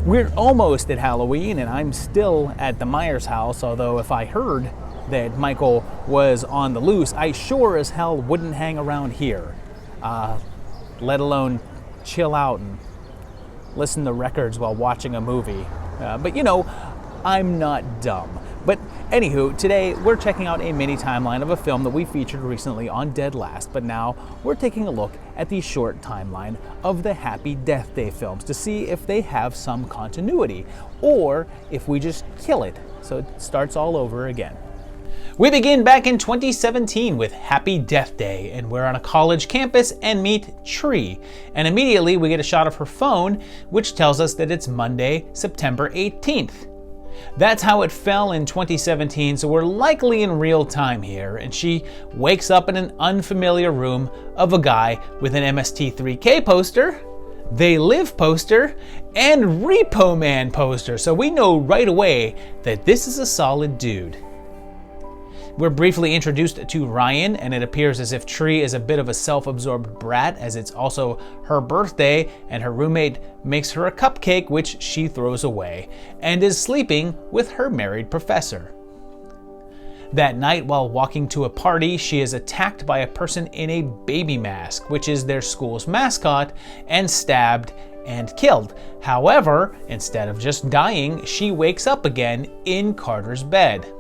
We're almost at Halloween and I'm still at the Myers house, although if I heard that Michael was on the loose, I sure as hell wouldn't hang around here, let alone chill out and listen to records while watching a movie. But you know, I'm not dumb. But anywho, today we're checking out a mini timeline of a film that we featured recently on Dead Last, but now we're taking a look at the short timeline of the Happy Death Day films to see if they have some continuity, or if we just kill it so it starts all over again. We begin back in 2017 with Happy Death Day, and we're on a college campus and meet Tree. And immediately we get a shot of her phone, which tells us that it's Monday, September 18th. That's how it fell in 2017, so we're likely in real time here, and she wakes up in an unfamiliar room of a guy with an MST3K poster, They Live poster, and Repo Man poster, so we know right away that this is a solid dude. We're briefly introduced to Ryan, and it appears as if Tree is a bit of a self-absorbed brat, as it's also her birthday, and her roommate makes her a cupcake, which she throws away, and is sleeping with her married professor. That night, while walking to a party, she is attacked by a person in a baby mask, which is their school's mascot, and stabbed and killed. However, instead of just dying, she wakes up again in Carter's bed.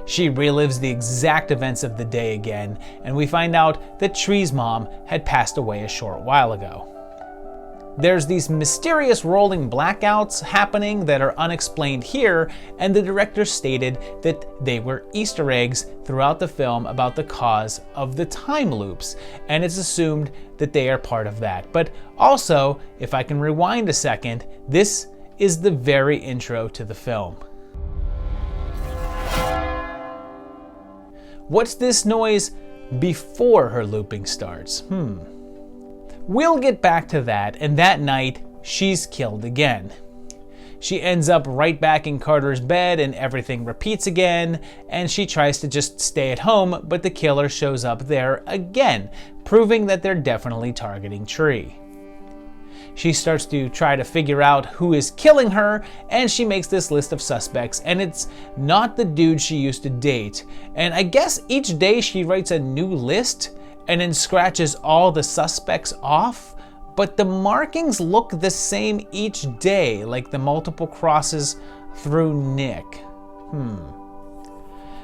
She relives the exact events of the day again, and we find out that Tree's mom had passed away a short while ago. There's these mysterious rolling blackouts happening that are unexplained here, and the director stated that they were Easter eggs throughout the film about the cause of the time loops, and it's assumed that they are part of that. But also, if I can rewind a second, this is the very intro to the film. What's this noise before her looping starts? We'll get back to that, and that night, she's killed again. She ends up right back in Carter's bed and everything repeats again, and she tries to just stay at home, but the killer shows up there again, proving that they're definitely targeting Tree. She starts to try to figure out who is killing her, and she makes this list of suspects, and it's not the dude she used to date. And I guess each day she writes a new list and then scratches all the suspects off, but the markings look the same each day, like the multiple crosses through Nick.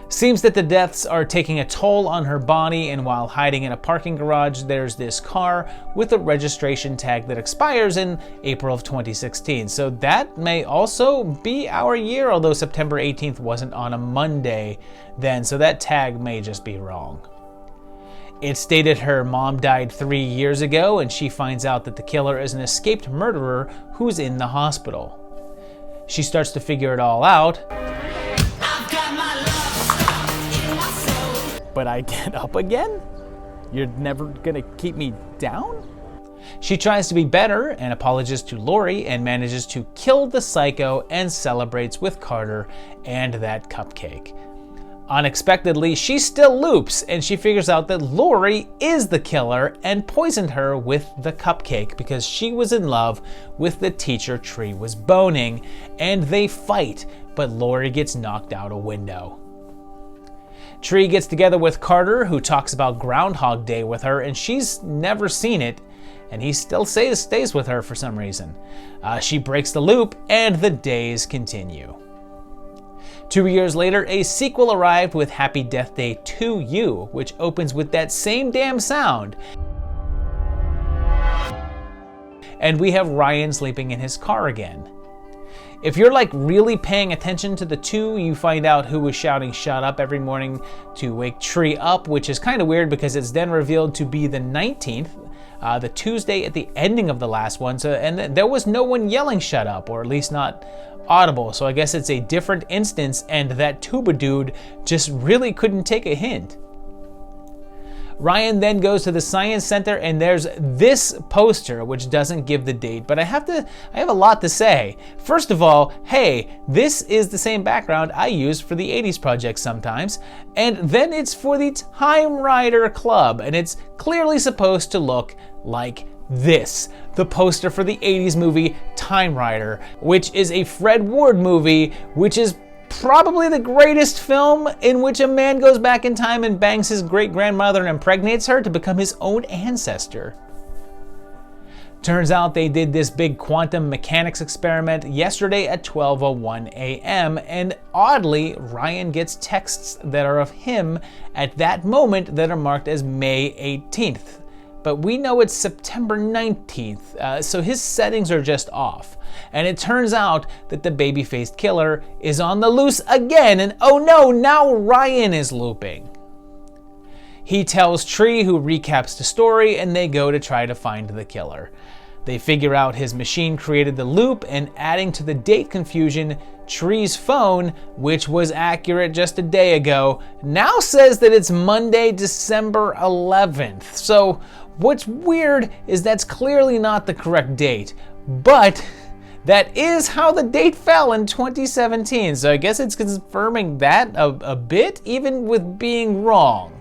Seems that the deaths are taking a toll on her body, and while hiding in a parking garage, there's this car with a registration tag that expires in April of 2016. So that may also be our year, although September 18th wasn't on a Monday then, so that tag may just be wrong. It stated her mom died 3 years ago, and she finds out that the killer is an escaped murderer who's in the hospital. She starts to figure it all out. But I get up again? You're never gonna keep me down? She tries to be better and apologizes to Lori and manages to kill the psycho and celebrates with Carter and that cupcake. Unexpectedly, she still loops, and she figures out that Lori is the killer and poisoned her with the cupcake because she was in love with the teacher Tree was boning, and they fight, but Lori gets knocked out a window. Tree gets together with Carter, who talks about Groundhog Day with her, and she's never seen it, and he still stays with her for some reason. She breaks the loop, and the days continue. 2 years later, a sequel arrived with Happy Death Day 2U, which opens with that same damn sound. And we have Ryan sleeping in his car again. If you're like really paying attention to the two, you find out who was shouting "shut up" every morning to wake Tree up, which is kind of weird because it's then revealed to be the 19th, the Tuesday at the ending of the last one. So, and there was no one yelling "shut up," or at least not audible. So I guess it's a different instance, and that tuba dude just really couldn't take a hint. Ryan then goes to the science center, and there's this poster, which doesn't give the date, but I have a lot to say. First of all, hey, this is the same background I use for the 80s project sometimes, and then it's for the Time Rider Club, and it's clearly supposed to look like this, the poster for the 80s movie Time Rider, which is a Fred Ward movie, which is probably the greatest film in which a man goes back in time and bangs his great-grandmother and impregnates her to become his own ancestor. Turns out they did this big quantum mechanics experiment yesterday at 12:01 a.m. and oddly, Ryan gets texts that are of him at that moment that are marked as May 18th. But we know it's September 19th, so his settings are just off. And it turns out that the baby-faced killer is on the loose again, and oh no, now Ryan is looping. He tells Tree, who recaps the story, and they go to try to find the killer. They figure out his machine created the loop, and adding to the date confusion, Tree's phone, which was accurate just a day ago, now says that it's Monday, December 11th. So what's weird is that's clearly not the correct date, but that is how the date fell in 2017. So I guess it's confirming that a bit, even with being wrong.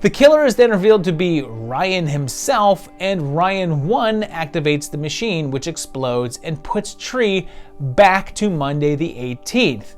The killer is then revealed to be Ryan himself, and Ryan 1 activates the machine, which explodes and puts Tree back to Monday the 18th.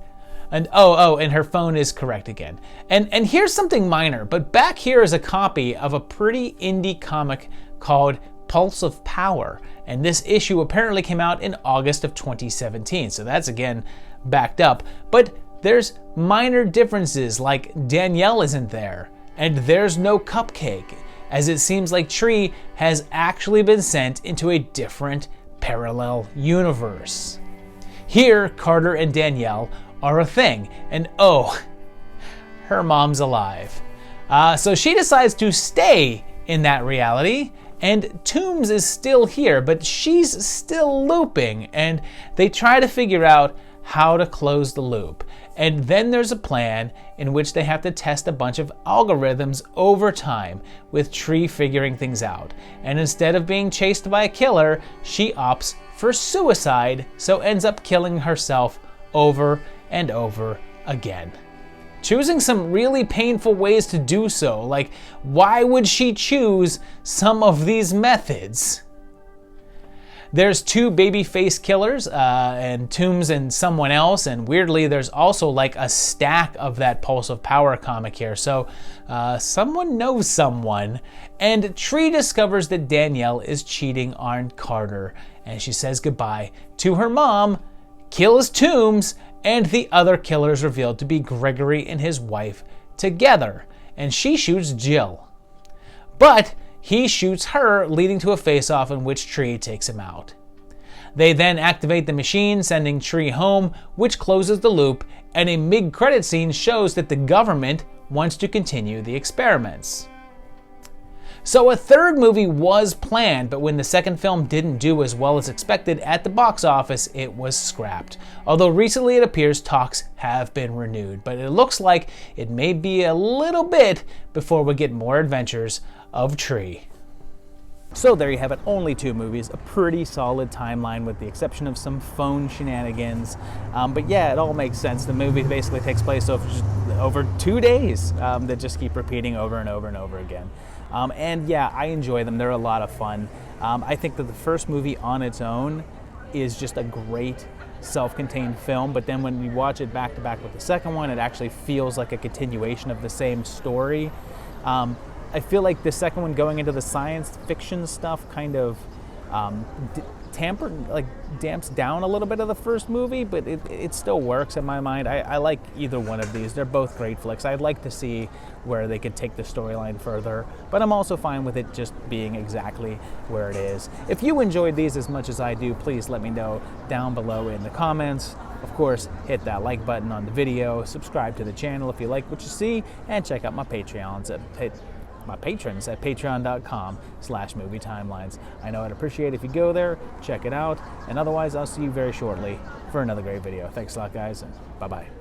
And and her phone is correct again. And here's something minor, but back here is a copy of a pretty indie comic called Pulse of Power, and this issue apparently came out in August of 2017, so that's again backed up. But there's minor differences, like Danielle isn't there, and there's no cupcake, as it seems like Tree has actually been sent into a different parallel universe. Here, Carter and Danielle are a thing, and her mom's alive. So she decides to stay in that reality, and Toombs is still here, but she's still looping, and they try to figure out how to close the loop. And then there's a plan in which they have to test a bunch of algorithms over time, with Tree figuring things out. And instead of being chased by a killer, she opts for suicide, so ends up killing herself over and over again. Choosing some really painful ways to do so, like why would she choose some of these methods? There's two baby-faced killers, and Toombs and someone else, and weirdly there's also like a stack of that Pulse of Power comic here, so someone knows someone, and Tree discovers that Danielle is cheating on Carter, and she says goodbye to her mom, kills Toombs, and the other killer is revealed to be Gregory and his wife together, and she shoots Jill. But he shoots her, leading to a face-off in which Tree takes him out. They then activate the machine, sending Tree home, which closes the loop, and a mid-credit scene shows that the government wants to continue the experiments. So a third movie was planned, but when the second film didn't do as well as expected at the box office, it was scrapped. Although recently it appears talks have been renewed, but it looks like it may be a little bit before we get more adventures of Tree. So there you have it, only 2 movies, a pretty solid timeline with the exception of some phone shenanigans. But yeah, it all makes sense. The movie basically takes place over 2 days that just keep repeating over and over and over again. And yeah, I enjoy them. They're a lot of fun. I think that the first movie on its own is just a great self-contained film, but then when you watch it back to back with the second one, it actually feels like a continuation of the same story. I feel like the second one, going into the science fiction stuff, kind of damps down a little bit of the first movie, but it still works in my mind. I like either one of these. They're both great flicks. I'd like to see where they could take the storyline further, but I'm also fine with it just being exactly where it is. If you enjoyed these as much as I do, please let me know down below in the comments. Of course, hit that like button on the video, subscribe to the channel if you like what you see, and check out my patrons at patreon.com/movietimelines. I know I'd appreciate it if you go there, check it out, and otherwise I'll see you very shortly for another great video. Thanks a lot, guys, and bye-bye.